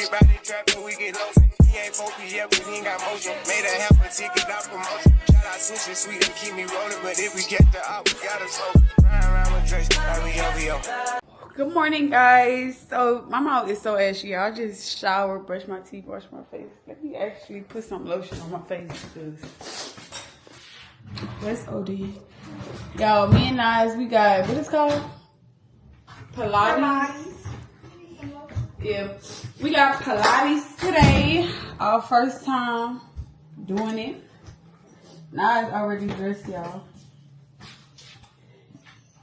big body trap till we get low. He ain't 4PF, but he ain't got motion. Made a half a ticket out promotion. Shout out sushi sweet and keep me rolling, but if we get the op, we gotta slow. Round with Drake, like Good morning, guys. So my mouth is so ashy. I just showered, brushed my teeth, washed my face. Let me actually put some lotion on my face because that's OD. Y'all, me and Nas, we got what is it called? Pilates. Yeah, we got Pilates today. Our first time doing it. Nas already dressed, y'all.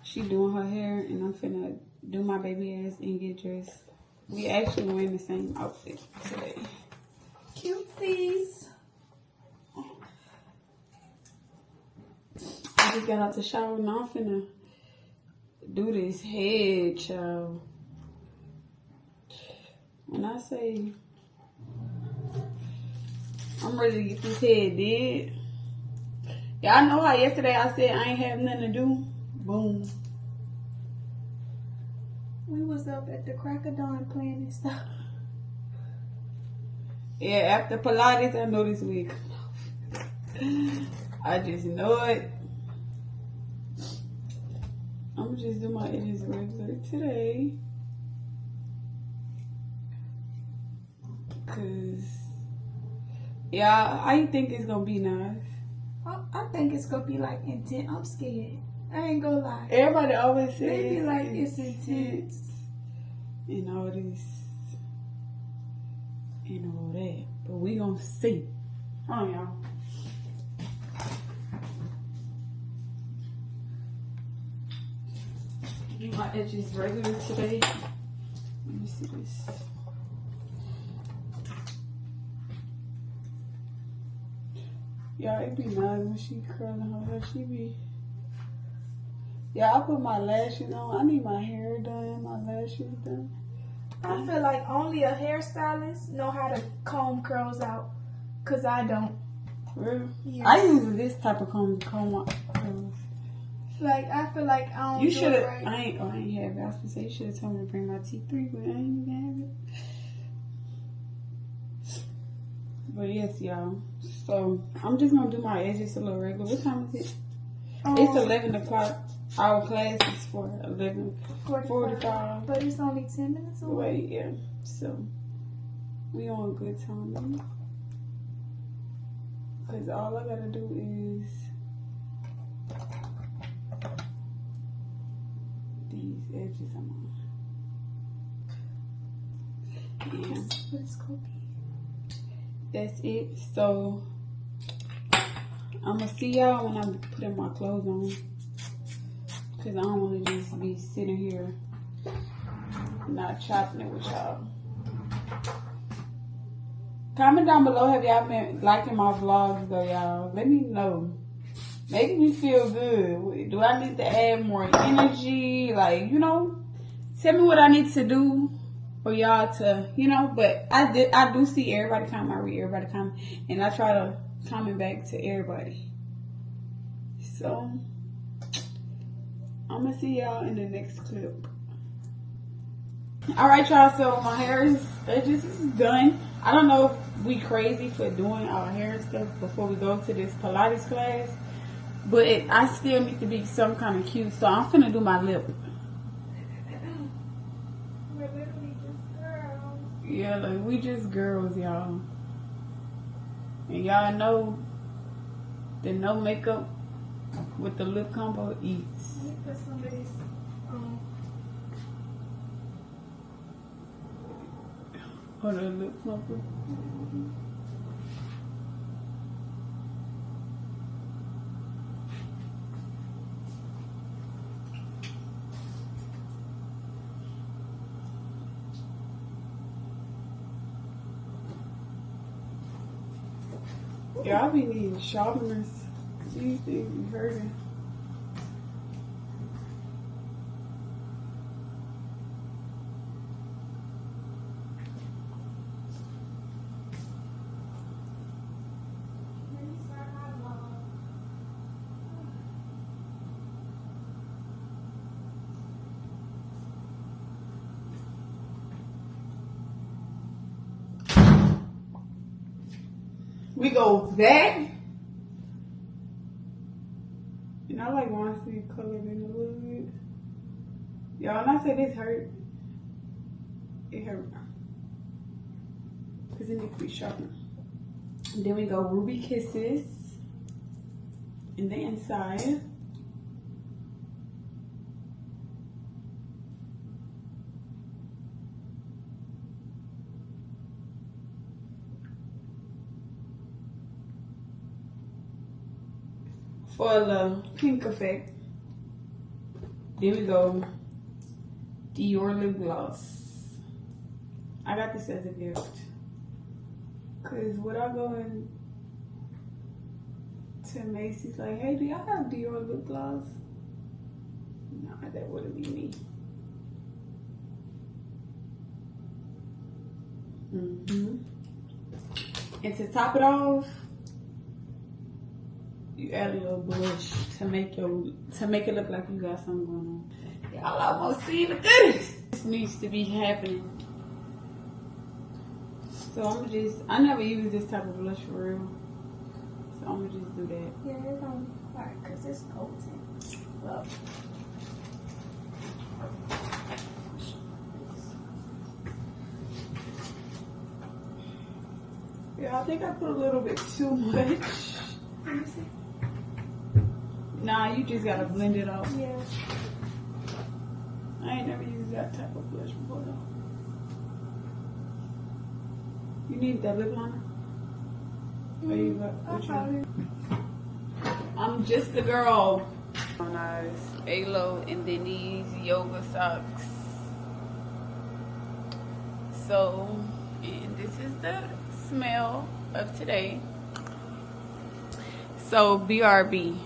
She doing her hair, and I'm finna do my baby ass and get dressed. We actually wearing the same outfit today. Cutesies. I just got out the shower, now I'm finna do this head, child. When I say I'm ready to get this head did. Y'all know how yesterday I said I ain't have nothing to do? Boom. We was up at the crack of dawn playing and stuff. Yeah, after Pilates, I know this week. I just know it. I'm gonna just do my edges regular today. Cause, yeah, how you think it's gonna be nice? I think it's gonna be like intense. I'm scared. I ain't gonna lie. Everybody always says they be like it's intense and all this and all that, but we gonna see. Hold on, y'all. Do my edges regular today. Let me see this. Yeah, it be nice when she curling her hair. She be. Yeah, I put my lashes on. I need my hair done, my lashes done. I feel like only a hairstylist know how to comb curls out, cause I don't. Really? Yes. I use this type of comb out curls. Like I feel like I don't. You should have. Right. I ain't have it. I was gonna say you should have told me to bring my T3, but I ain't even have it. But yes, y'all. So I'm just gonna do my edges a little regular. What time is it? It's 11 o'clock. Our class is for 11:45. But it's only 10 minutes away. Wait, yeah. So we on good time. Cause all I gotta do is these edges I'm on. Yeah. That's what it's gonna be. That's it. So I'm gonna see y'all when I'm putting my clothes on. Cause I don't want to just be sitting here not chopping it with y'all. Comment down below, have y'all been liking my vlogs though, y'all? Let me know. Make me feel good. Do I need to add more energy? Like, you know, tell me what I need to do for y'all to, you know. But I do see everybody comment. I read everybody comment, and I try to comment back to everybody. So I'm gonna see y'all in the next clip. All right, y'all. So my hair is done. I don't know if we crazy for doing our hair and stuff before we go to this Pilates class, but I still need to be some kind of cute. So I'm finna do my lip. We're literally just girls. Yeah, like we just girls, y'all. And y'all know that no makeup with the lip combo eats. Let me put some of this on. Or the lip combo. Yeah, I be needing sharpeners. These things be hurting. We go that. And I like want to see colored in a little bit. Y'all, when I say this hurt, it hurt. Because it needs to be sharper. And then we go Ruby Kisses in the inside. For the pink effect. Then we go Dior lip gloss. I got this as a gift. Cause when I go in to Macy's, like, hey, do y'all have Dior lip gloss? Nah, that wouldn't be me. And to top it off, you add a little blush to make it look like you got something going on. Y'all almost see the goodness. This needs to be happening. So I never use this type of blush for real. So I'm gonna just do that. Yeah, it's gonna be hard because it's potent. Well, yeah, I think I put a little bit too much. let me see. Nah, you just gotta blend it out. Yeah. I ain't never used that type of blush before though. You need that lip liner? Or you got which one? I'm just a girl. Nice. Alo and then these yoga socks. So, and this is the smell of today. So BRB.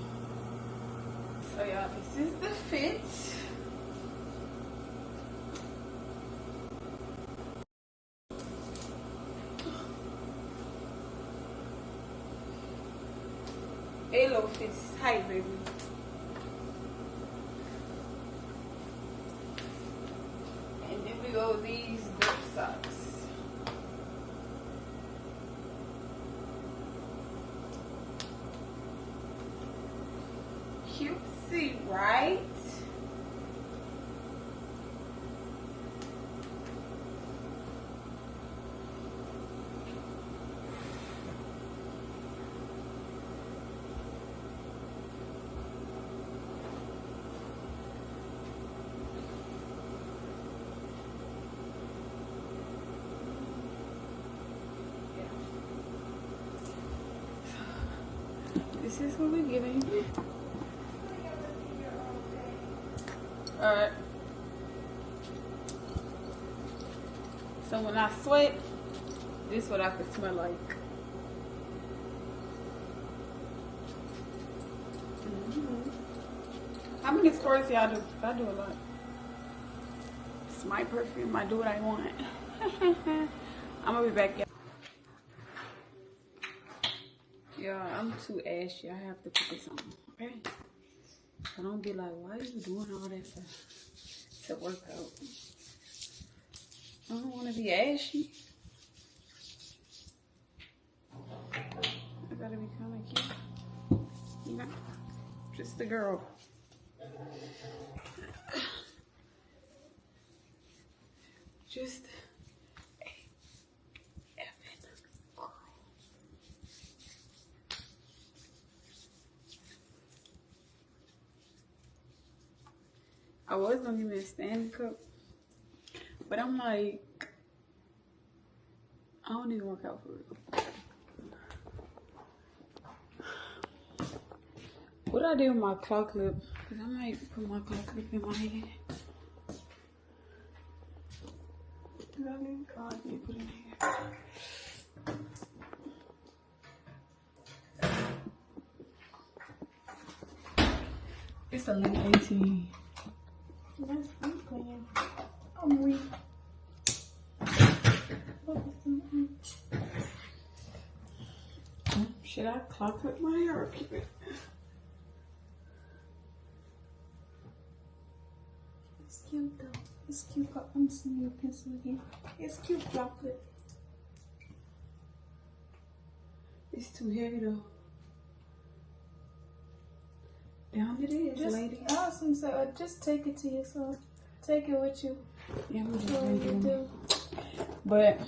So y'all, this is the fit. Alo fits tight, baby. And then we go these grip socks. Cutesy, right? This is what we're getting. Alright. So when I sweat, this is what I could smell like. How many squirts y'all do? I do a lot. It's my perfume. I do what I want. I'm gonna be back, y'all. Yeah, I'm too ashy. I have to put this on, okay? So don't be like, why are you doing all that to work out? I don't want to be ashy. I gotta be kind of cute. You know, just a girl. Just a effing girl. I was gonna give me a standing cup, but I'm like, I don't even work out for real. What do I do with my claw clip? Because I might put my claw clip in my head. Did I leave? Oh, I did put it in here. It's a link 18. That's I'm playing. I'm weak. Should I claw clip my hair or keep it? It's cute though. It's cute. I'm seeing your pencil again. It's cute chocolate. It's too heavy though. Down it is, Just, lady. awesome. So just take it to yourself. Take it with you. Yeah, we just What you drinking. do. But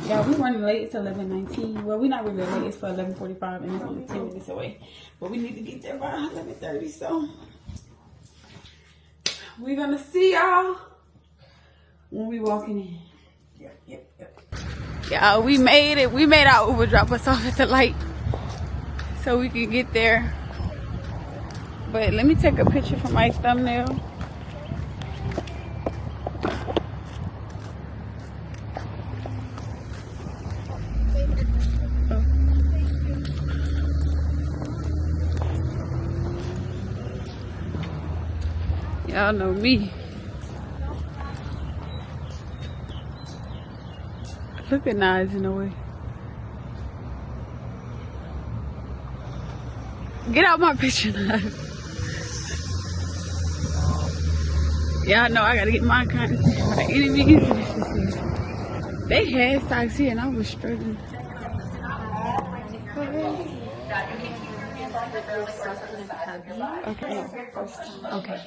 yeah, we running late. It's 11:19. Well, we're not really late. It's for 11:45, and it's only 10 minutes away. But we need to get there by 11:30. So we're gonna see y'all when we walking in. Yep. Yeah, we made it. We made our Uber drop us off at the light so we can get there. But let me take a picture for my thumbnail. Y'all know me. Look at Nas in the way. Get out my picture, Nas. Y'all know I gotta get my content by any means necessary. They had socks here and I was struggling. Okay.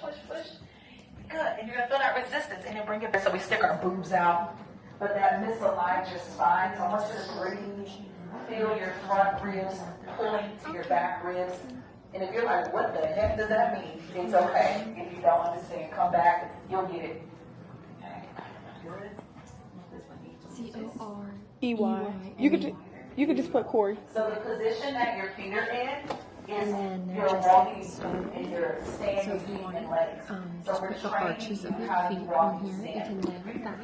Good, and you're gonna feel that resistance and then bring it back. So we stick our boobs out, but that misaligned your spine. So I want you to breathe, feel your front ribs pulling to your back ribs. And if you're like, what the heck does that mean? It's okay. If you don't understand, come back, you'll get it. Okay. Good. EY. You could just put Corey. So the position that your feet are in is you're walking and you're standing and legs. So we're Just put the training arches of you your how to feet walk on and here. You stand. can lay on your back,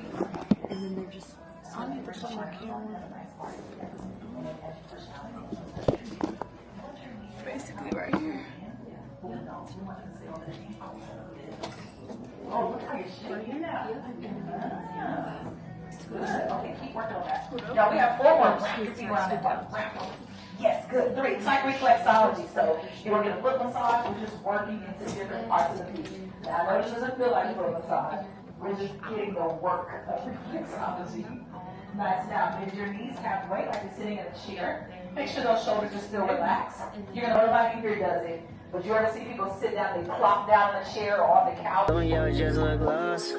and then they're just on your Basically right here. Oh, look how you're shaking now. Good. Okay, keep working on that. Now we have 4 more. Wrap your feet around that one. Yes, good. 3. It's like reflexology. So you're going to get a foot massage. We're just working into different parts of the feet. Now I know this doesn't feel like a foot massage. We're just getting the work of reflexology. Nice. Now bend your knees halfway like you're sitting in a chair. Make sure those shoulders are still relaxed. You're going to nobody here does it. But you ever see people sit down, they plop down in a chair or on the couch? Yo, just look lost.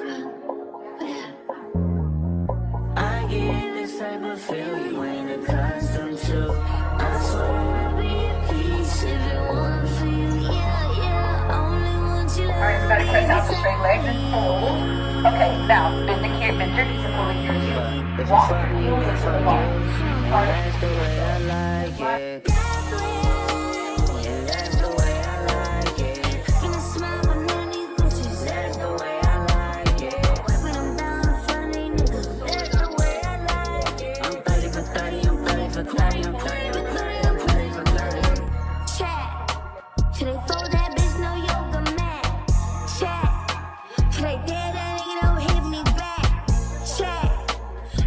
I get this type of feel you ain't accustomed to. I swear I'll be at peace if it wasn't for you. Yeah, only want you. All right, everybody press out the straight legs and pull. Okay, now bend your knees and pull in your heels. Walk your heels into the ball. That's the way I like it. That's the way I like it. gonna smile when none of these bitches. That's the way I like it. When I'm down in front of these niggas, That's the way I like it. I'm 30 for 30, I'm 30 for 30, I'm 30 for 30, I'm 30 for 30. chat. Should they fold that bitch? No yoga mat. Chat. Should they dare that nigga? Don't hit me back. Chat.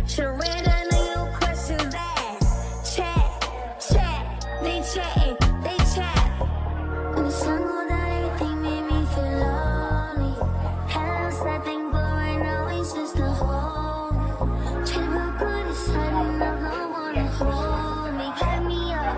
Should I read that nigga? No questions asked. Chat. They chatting. They chat. When the sun go down, everything made me feel lonely. Had a sad thing, but right now it's just a home. Try to feel good, it's hard enough, no one to hold me. Hype me up,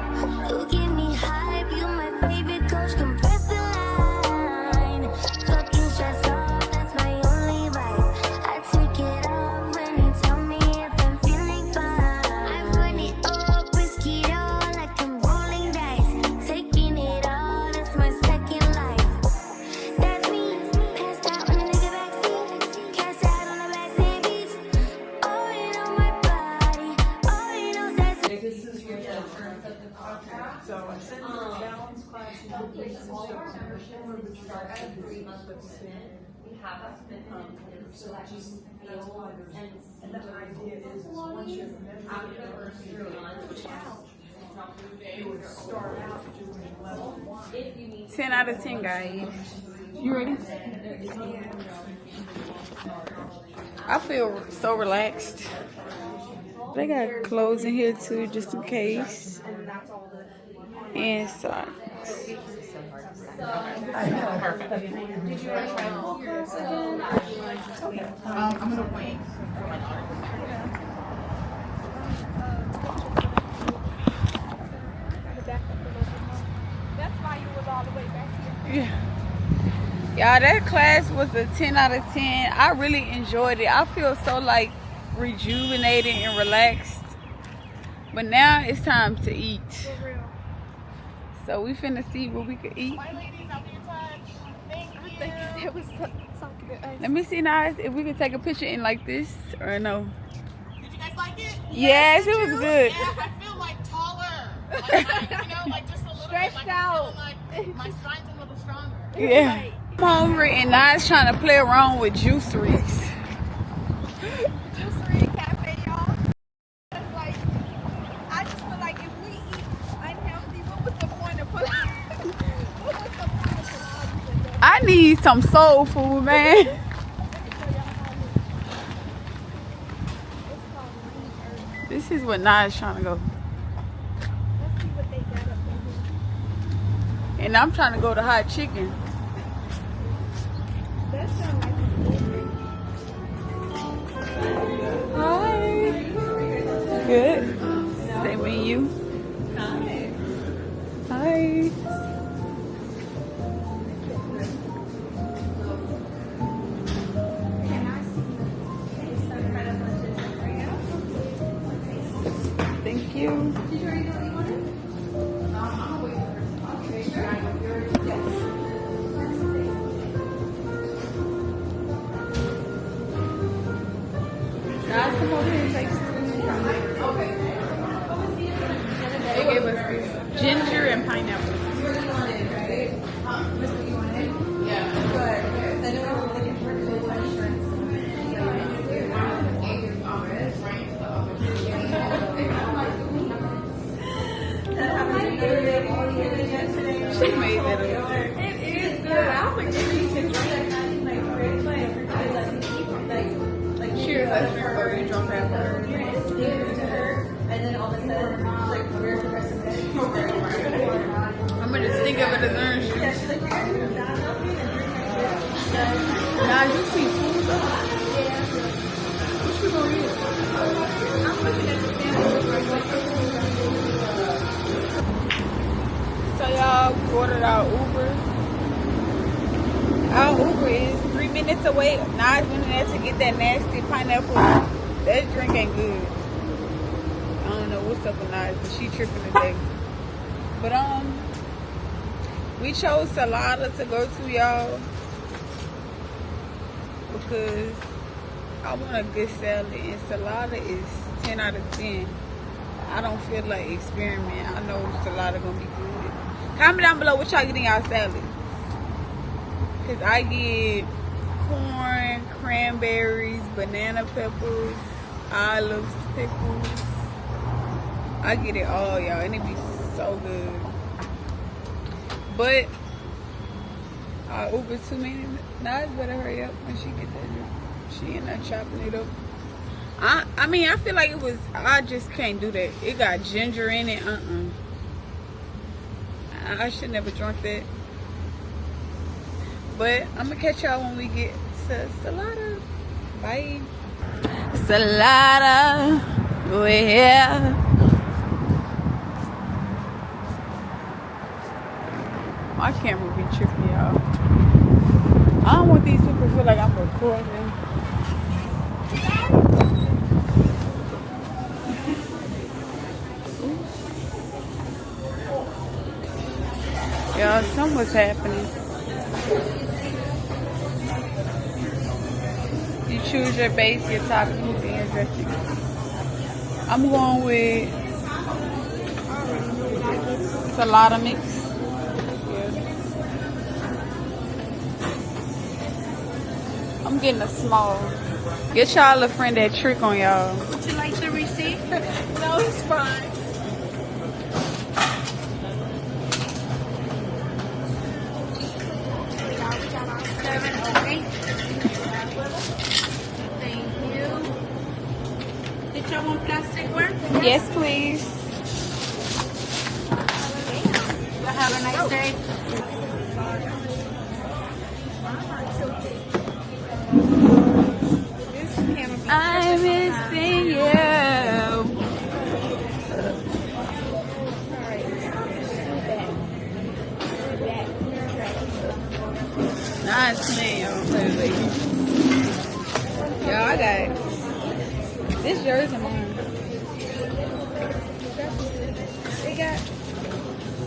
you give me hype. You my favorite coach, compress the line. Fucking stress off, that's my only vice. I take it off when you tell me if I'm feeling fine. I run it up, risk it all like I'm rolling dice. Taking it all, that's my second life. That's me, passed out on a nigga backseat. Cast out on the backseat beach. Oh, you know my body. Oh, you know that's me. And the idea is once you're after the first 3 months, you would start out doing level 1. 10 out of 10, guys. You ready? I feel so relaxed. They got clothes in here too, just in case. And socks. I'm going to wait. Y'all, that class was a 10 out of 10. I really enjoyed it. I feel so like rejuvenated and relaxed. But now it's time to eat. For real. So we finna see what we could eat. I think it was something good. Let me see, Nice, if we could take a picture in like this or no. Did you guys like it? Yes, it was good. Yeah, I feel like taller. Like, like just a little Stretched bit, like out. I feel like my spine's a little stronger. Yeah. I'm hungry and Nice trying to play around with juiceries. Juicery cafe, y'all. It's like, I just feel like if we eat unhealthy, what was the point of Pilates? What was the point of Pilates? I need some soul food, man. This is what Nice trying to go. Let's see what they got up there. And I'm trying to go to hot chicken. That sounds like Hi. Good. Same with you. Hi. Thank you. Guys, come over here and take some. They gave us this ginger and pineapple. She made that up. it is good. I'm like, Cheers, I drink you drunk after. And then all of a sudden, like, we're progressive. I'm gonna think of it as orange juice. Now you see food though. What you gonna eat? I'm looking at the sandwiches right now. So y'all, we ordered our Uber. Our Uber is 3 minutes away. Nas went in there to get that nasty pineapple. That drink ain't good. I don't know what's up with Nas, but she tripping today. But we chose Salata to go to, y'all, because I want a good salad, and Salata is 10 out of 10. I don't feel like experiment. I know Salata gonna be good. Comment down below what y'all get in y'all salad. Cause I get corn, cranberries, banana peppers, olives, pickles. I get it all, y'all, and it be so good. But our Uber too many. Nas better hurry up when she get that. She ain't not chopping it up. I mean, I feel like it was. I just can't do that. It got ginger in it. I should never drink that. But I'm gonna catch y'all when we get to Salata. Bye. Salata, we're here. My camera be tripping, y'all. I don't want these people to feel like I'm recording. Y'all, something's happening. You choose your base, your toppings, and your dressing. I'm going with Salata mix. Yeah. I'm getting a small. Get y'all a friend that trick on y'all. Would you like the receipt? No, it's fine. Thank you. Did y'all want plasticware? Yes, please. Y'all have a nice day. I'm missing you. Nah, Mine's clean, y'all. Y'all, I got this jersey mine. They got.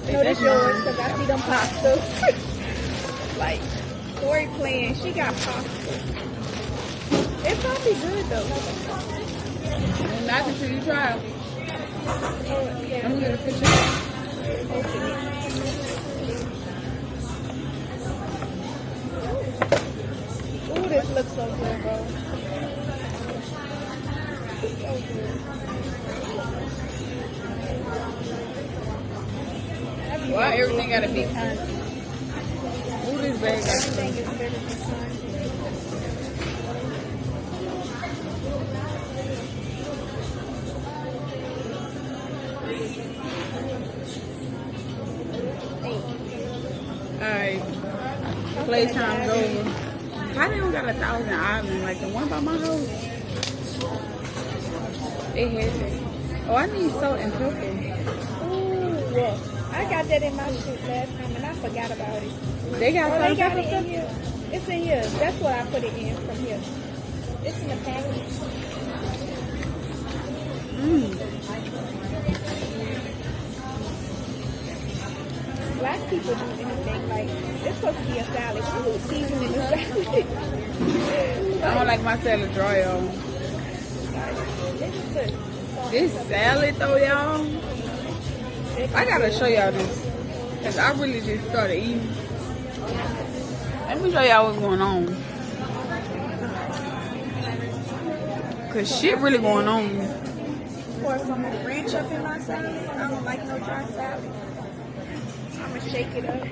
No, that's yours because I see them pastas. Like, Tori playing, she got pasta. It's probably good though. Not until you try it. Oh, yeah. I'm gonna get a picture. Open it. Ooh, this looks so good, bro. So good. Why everything gotta be kind? Ooh, this bag got Everything is better than mine. Alright, playtime's over. Why they don't got 1,000 islands like the one by my house? They had it. Oh, I need salt and pepper. Ooh, I got that in my shoot last time and I forgot about it. They got Oh, salt they got and it in pepper? here. It's in here. That's what I put it in from here. It's in the package. Black people do anything like it's supposed to be a salad. Why are you seasoning the salad? I don't like my salad dry, y'all. They just put salt. This salad though, y'all. I gotta show y'all this. Cause I really just started eating. Let me show y'all what's going on. Cause shit really going on. Pour some ranch up in my salad. I don't like no dry salad. I'm gonna shake it up.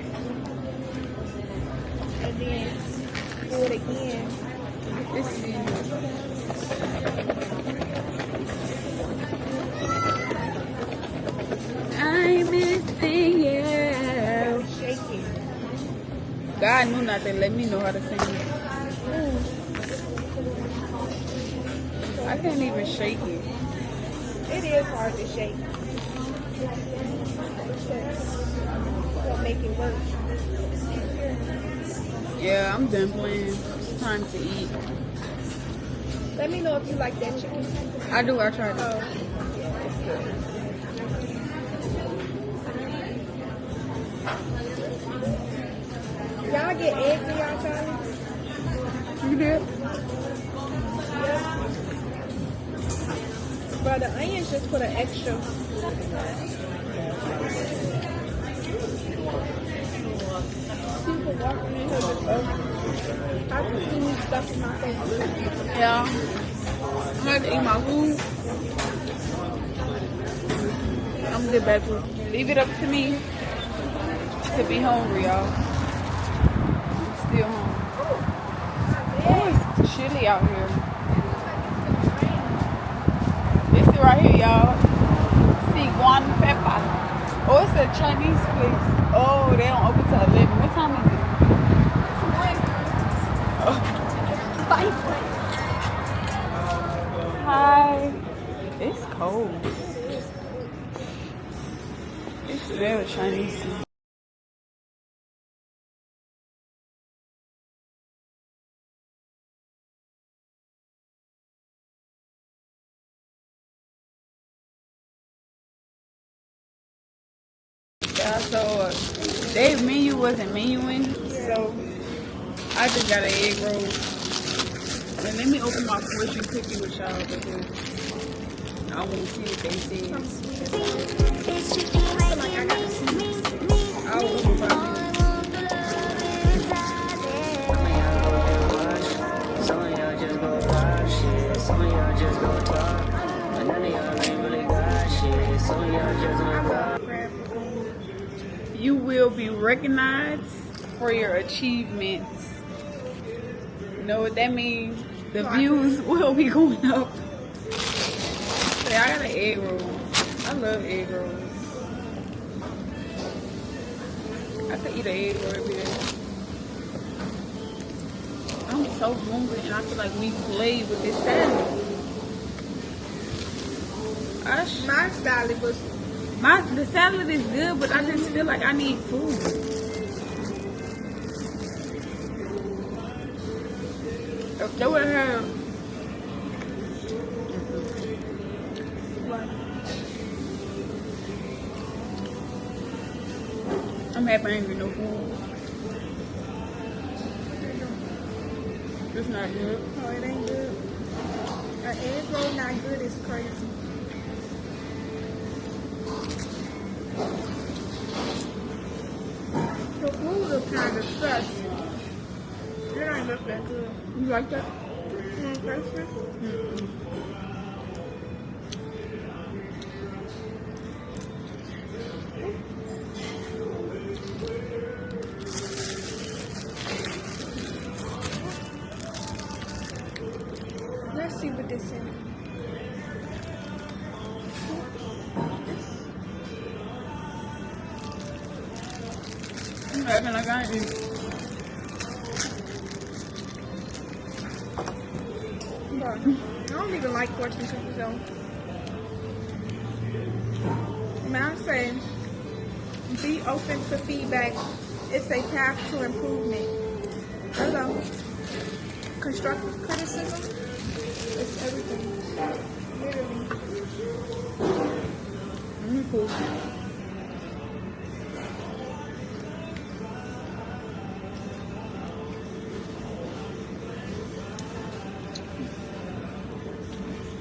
And then do it again. This is I'm missing you. Shake it. God knew not to let me know how to sing it. I can't even shake it. It is hard to shake. We'll make it work. Yeah, I'm done playing. It's time to eat. Let me know if you like that chicken. I do, I tried it. Oh, yeah, it's good. Y'all get eggs in y'all salads? You did? Yep. But the onions just put an extra. People walking in here just I can see me stuff in my face. Yeah. I'm gonna have to eat my food. I'm gonna get back to it. Leave it up to me to be hungry, y'all. I'm still hungry. Oh, it's chilly out here. This is right here, y'all. See Guan Pepper. Oh, it's a Chinese place. Oh, they don't open till 11. What time is it? Oh. Hi. It's cold. It's very Chinese. Yeah, so their menu wasn't menuing, so I just got an egg roll. And let me open my fortune cookie with y'all because I want to see what they say. I'll open my Some of y'all just go pop shit, some of y'all just go talk, but none of y'all ain't really got shit, some of y'all just go pop. You will be recognized for your achievements. You know what that means? The views will be going up. So I got an egg roll. I love egg rolls. I could eat an egg roll every day. I'm so hungry and I feel like we played with this salad. My salad was The salad is good, but I just feel like I need food. If they would have I'm happy I ain't get no food. It's not good. Oh, it ain't good. An egg roll not good is crazy. The food look kind of sus. It ain't look that good. You like that? Refreshments? Let's see what this is. I'm acting like I ain't eat. But I don't even like fortune cookies though. Now I'm saying, be open to feedback. It's a path to improvement. Hello. Constructive criticism. It's everything. Literally. Let me cool.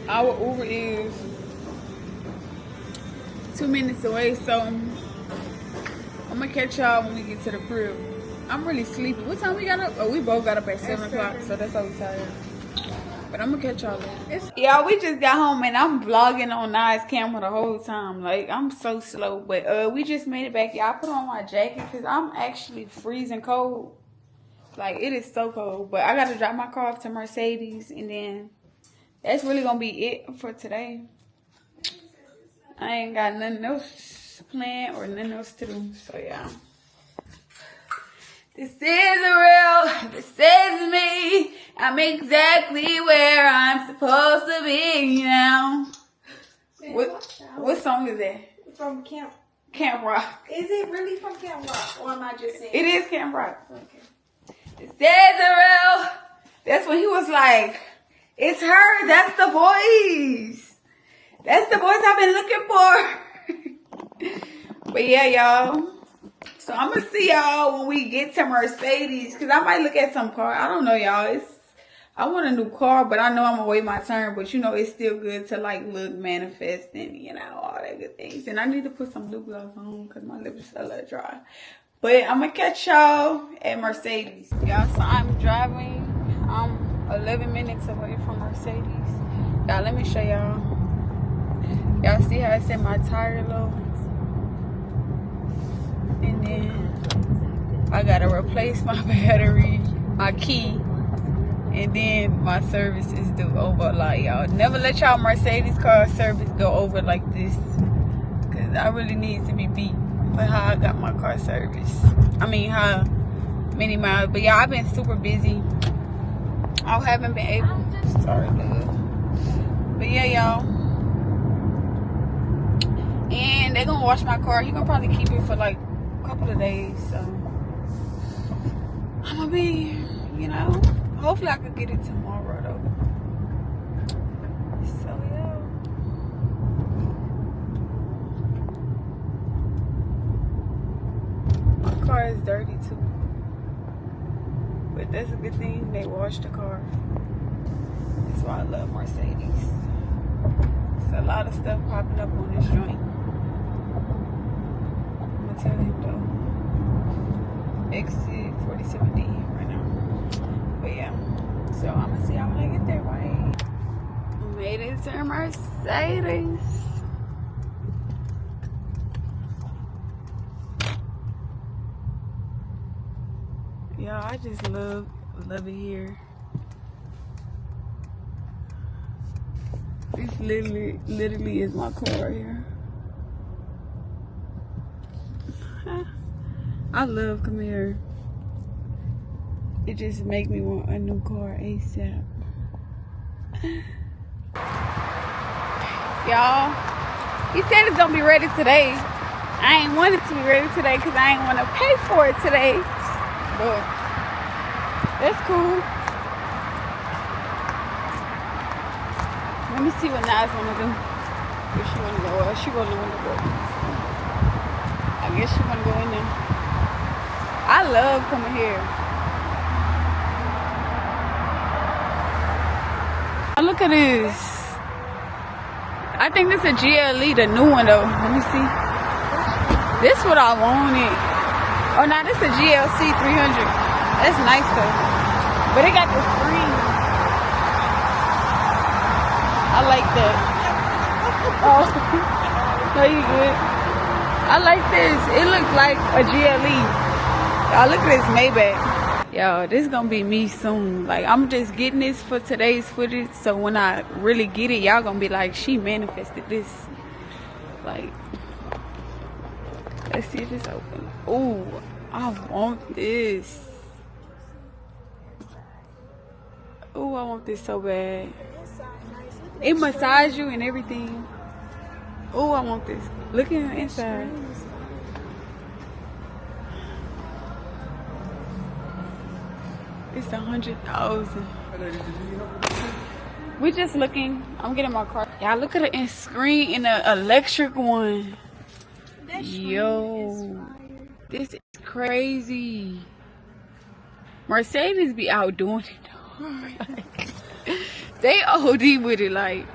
Our Uber is 2 minutes away, so I'm gonna catch y'all when we get to the crib. I'm really sleepy. What time we got up? Oh, we both got up at 7 o'clock, so that's why we tired. But I'm gonna catch y'all later. Y'all, we just got home and I'm vlogging on Nice camera the whole time. Like, I'm so slow. But we just made it back. Y'all, put on my jacket because I'm actually freezing cold. Like, it is so cold. But I gotta drop my car off to Mercedes, and then that's really gonna be it for today. I ain't got nothing else planned or nothing else to do. So yeah. This is real. This is me. I'm exactly where I'm supposed to be now. What song is that? From Camp Rock. Is it really from Camp Rock? Or am I just saying? It is Camp Rock. Okay. This is real. That's when he was like, it's her. That's the voice. That's the voice I've been looking for. But yeah, y'all. So I'm going to see y'all when we get to Mercedes. Because I might look at some car. I don't know, y'all. I want a new car, but I know I'm going to wait my turn. But, you know, it's still good to, like, look, manifest, and, you know, all that good things. And I need to put some lip gloss on because my lips are a little dry. But I'm going to catch y'all at Mercedes. Y'all, so I'm driving. I'm 11 minutes away from Mercedes. Y'all, let me show y'all. Y'all see how I set my tire low? And then I gotta replace my battery, my key, and then my service is due over. Like, y'all, never let y'all Mercedes car service go over like this, because I really need to be beat with how I got my car service. I mean, how many miles. But yeah, I've been super busy. I haven't been able. Sorry, love. But yeah, y'all. And they're gonna wash my car. You're gonna probably keep it for like a couple of days. So I'm gonna be, you know, hopefully I could get it tomorrow though. So yeah. My car is dirty too. But that's a good thing. They washed the car. That's why I love Mercedes. There's a lot of stuff popping up on this joint. I'm gonna tell him though. Exit 47D right now. But yeah. So I'm gonna see y'all when I get there, right? Made it to Mercedes. Y'all, I just love it here. This literally is my car right here. I love coming here. It just make me want a new car ASAP. Y'all, he said it's gonna be ready today. I ain't want it to be ready today because I ain't want to pay for it today. But that's cool. Let me see what Nas wanna do. If she wanna go, she really wanna go. I guess she wanna go in there. I love coming here. Oh, look at this. I think this is a GLE, the new one though. Let me see. This what I wanted. Oh, now this is a GLC 300. That's nice though. But it got the screen. I like that. Oh, no, you good. I like this. It looks like a GLE. Y'all look at this Maybach. Y'all, this gonna be me soon. Like, I'm just getting this for today's footage. So when I really get it, y'all gonna be like, she manifested this. Like, let's see if it's open. Ooh, I want this. Ooh, I want this so bad. It massage you and everything. Oh, I want this. Look at the inside. It's 100,000. We just looking. I'm getting my car. Y'all look at the screen in the electric one. Yo, this is crazy. Mercedes be out doing it. They OD with it. Like,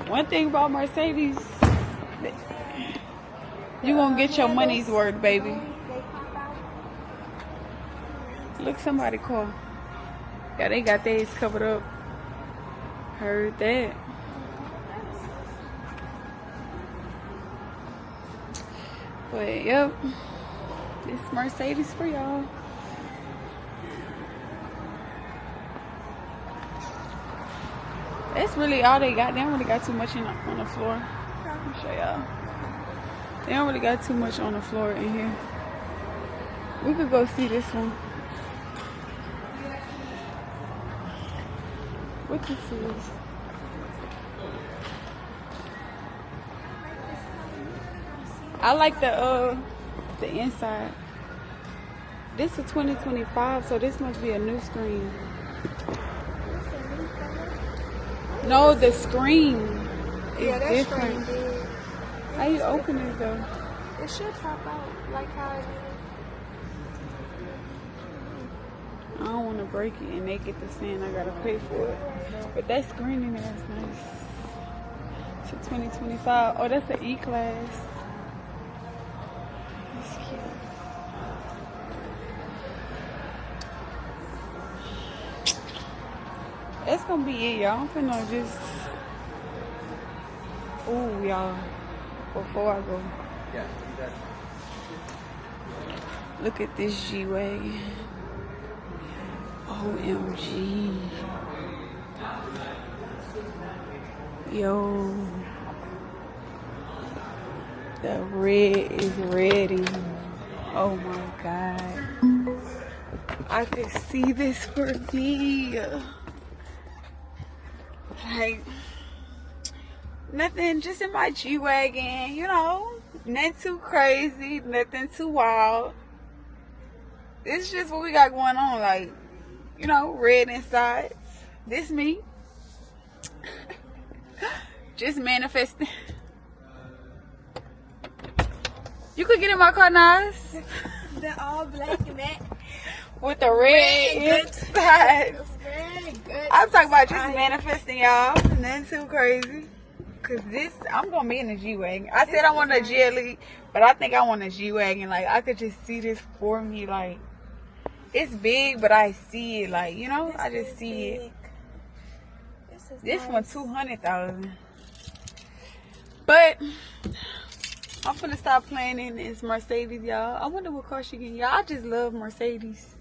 one thing about Mercedes, you gonna get your money's worth, baby. Look, somebody call. Yeah, they got theirs covered up. Heard that. But yep, this Mercedes for y'all. That's really all they got. They don't really got too much on the floor. Let me show y'all. They don't really got too much on the floor in here. We could go see this one. What this is? I like the inside. This is 2025, so this must be a new screen. No, the screen is different. How you open it though? It should pop out like how it is. I don't want to break it and they get the saying I gotta pay for it. But that screen in there is nice. It's a 2025. Oh, that's an E-Class. That's cute. That's gonna be it, y'all. I'm finna just. Ooh, y'all. Before I go. Look at this G-Wagon. OMG. Yo. The red is ready. Oh my God. I could see this for me. Like, nothing, just in my G-Wagon, you know, nothing too crazy, nothing too wild. It's just what we got going on, like, you know, red insides. This me. Just manifesting. You could get in my car, Nas. The all black and that. With the red insides. I'm talking about just manifesting, y'all. Nothing too crazy. Cause this, I'm gonna be in the G-Wagon. I said I want a GLE, but I think I want a G-Wagon. Like, I could just see this for me. Like, it's big, but I see it. Like, you know, I just see it. This one 200,000. But I'm gonna stop playing in this Mercedes, y'all. I wonder what car she getting. Y'all, I just love Mercedes.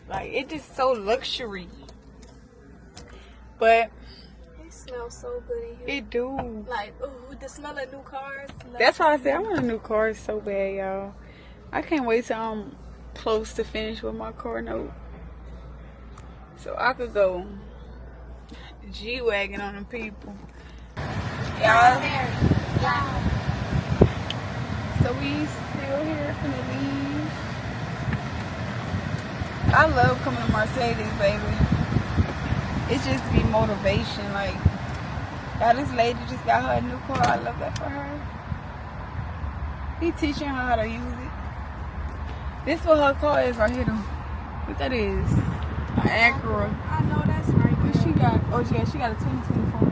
Like, it just so luxury. But it smells so good in here. It do. Like, ooh, the smell of new cars. That's why I said I want a new car so bad, y'all. I can't wait till I'm close to finish with my car note, so I could go G-Wagon on them people. Y'all. So we still here finna leave. I love coming to Mercedes, baby. it just be motivation. Like, y'all, this lady just got her a new car. I love that for her. He teaching her how to use it. This what her car is right here though. What that is? An Acura. I know that's right. What she got? Oh yeah, she got a 2024.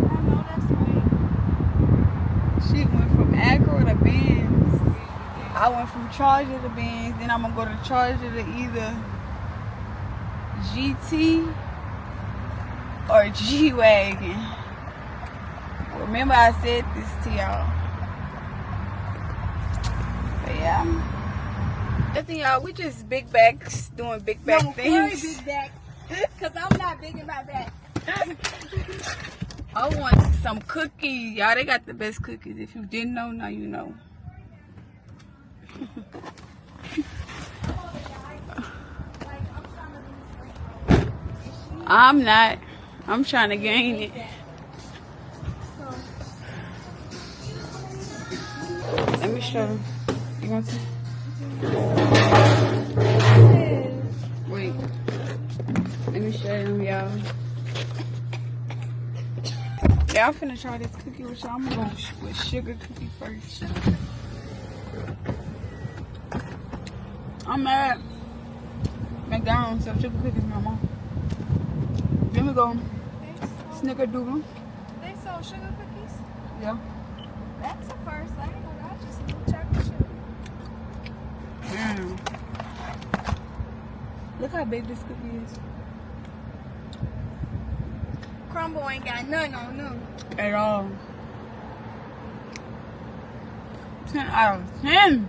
I know that's right. She went from Acura to Benz. I went from Charger to Benz. Then I'm gonna go to Charger to either GT or G-Wagon. Remember I said this to y'all. But yeah. Nothing, y'all. We just big backs doing big back things. Very big back. Because I'm not big in my back. I want some cookies. Y'all, they got the best cookies. If you didn't know, now you know. I'm not. I'm trying to gain it. Let me show them. You want to? Wait. Let me show them, y'all. Yeah, I'm finna try this cookie with y'all. I'm gonna go with sugar cookie first. I'm at McDonald's, so sugar cookies no more. Then we go snickerdoodle. They sold sugar cookies? Yeah. That's the first. I didn't know that. Just a little chocolate chip. Look how big this cookie is. Crumble ain't got none on them. At all. 10 out of 10.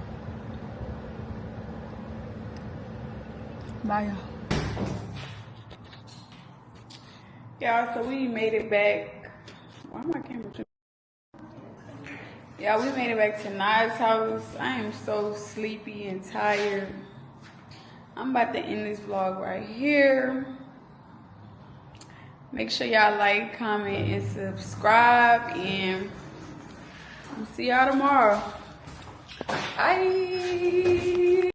Bye, y'all. Y'all, so we made it back. Why am I camera? Yeah, we made it back to Nye's house. I am so sleepy and tired. I'm about to end this vlog right here. Make sure y'all like, comment, and subscribe. And I'll see y'all tomorrow. Bye.